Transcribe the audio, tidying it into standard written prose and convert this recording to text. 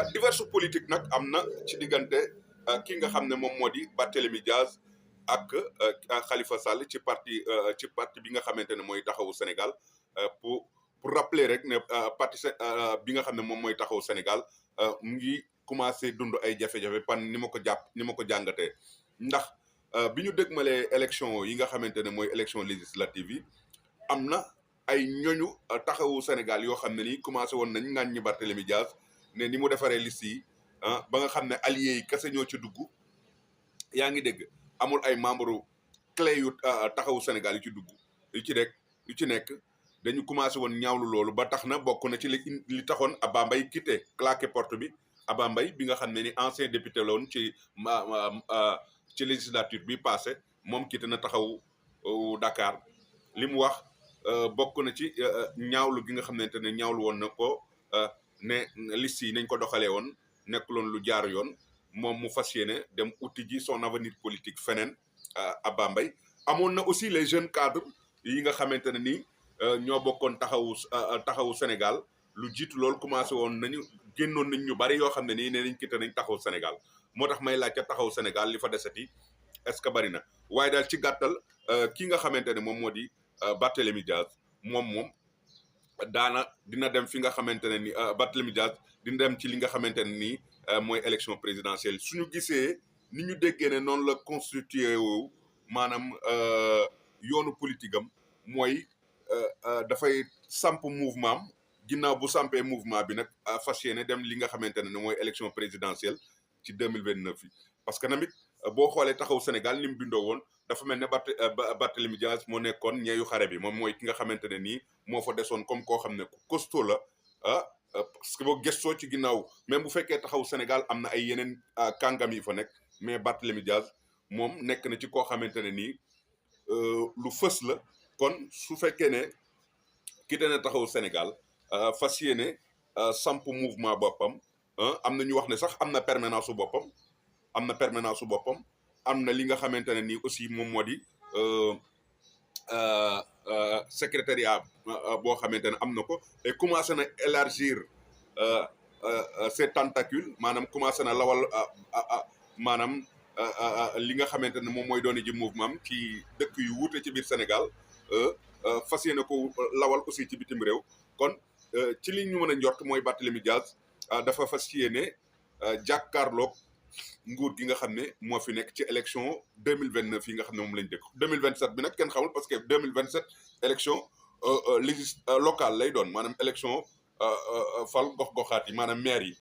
diverses politique nag am na ci diggante ki nga xam ne moom moo di Barthélémy Diaz ak Khalifa Sall ci parti bi nga xamante ne mooy taxawu Sénégal pour rappeler rek ne bi nga xam ne moom mooy taxawu Sénégal mu ngi commencé dund ay jafe-jafe pan ni ma ko jàngatee ndax bi ñu dëgmalee élection yi nga xamante ne mooy élection législative yi am na ay ñoñu taxawu Sénégal yoo xam ne nii commencé woon nañ ŋàññi Barthélémy Diaz ne ni mu defaree liste yi ba nga xam ne alliés yi kese ñoo ci dugg yaa ngi dégg amul ay membre clé yu taxawu Sénégal yu ci dugg yu ci nekk dañu commencé woon ñaawlu loolu ba tax na bokk na ci li taxoon Abba Mbaye quitté claqué porte bi Abba Mbaye bi nga xam ne ni ancien député la woon ci législature bi passé moom quitté na taxawu Dakar li mu wax bokk na ci ñaawlu gi nga xamante ne ñaawlu woon na ko ne liste yi nañ ko doxalee woon nekkuloon lu jaar yoon moom mu fas yéene dem uti ji son avenir politique feneen Abba Mbaye amoon na aussi les jeunes cadres yi nga xamante ne nii ñoo bokkoon taxawu Sénégal lu jiitu loolu commencé woon génnoon nañ ñu bari yoo xam ne nii nee nañ quitté nañ taxawu Sénégal moo tax may laaj ca taxawu Sénégal li fa desati est-ce que bari na waaye daal ci gàttal ki nga xamante ne moom moo di Barthélémy Diaz moom dina dem fi nga xamante ne ni Barthélémy Diaz dina dem ci li nga xamante ne nii mooy élection présidentielle suñu gisee ni ñu déggee ne noonu la constitué wu maanaam yoonu politique am mooy dafay samp mouvement am ginnaaw bu sampee mouvement bi nag fas yéene dem li nga xamante ne mooy élection présidentielle ci 2029 yi parce que namit boo xoolee taxaw Sénégal ni mu bindoo woon dafa mel ne Barthélémy Diaz moo nekkoon ñeeyu xare bi moom mooy ki nga xamante ne nii moo fa desoon comme koo xam ne costaud la parce que boo gëstoo ci ginnaaw même bu fekkee taxaw Sénégal am na ay yeneen kàngam yi fa nekk mais Barthélémy Diaz moom nekk na ci koo xamante ne nii lu fës la kon su fekkee ne quitté na taxaw Sénégal fas yéene samp mouvement boppam am na ñu wax ne sax am na permanence su boppam am na li nga xamante ne nii aussi moom moo di secrétariat boo xamante ne am na ko et commencé na élargir ses tentacules maanaam commencé na lawal maanaam li nga xamante ne moom mooy doon ji mouvement am ci dëkk yu wuute ci biir Sénégal fas yéene ko lawal aussi ci bitim réew kon ci li ñu mën a njort mooy Barthélémy Diaz dafa fas yéene jàkkaarloog nguur gi nga xam ne moo fi nekk ci élection 2029 yi nga xam ne moom lañ dëkk 2027 bi nag kenn xamul parce que 2027 élection locale lay doon maanaam élection fal gox-goxaat yi maanaam maire yi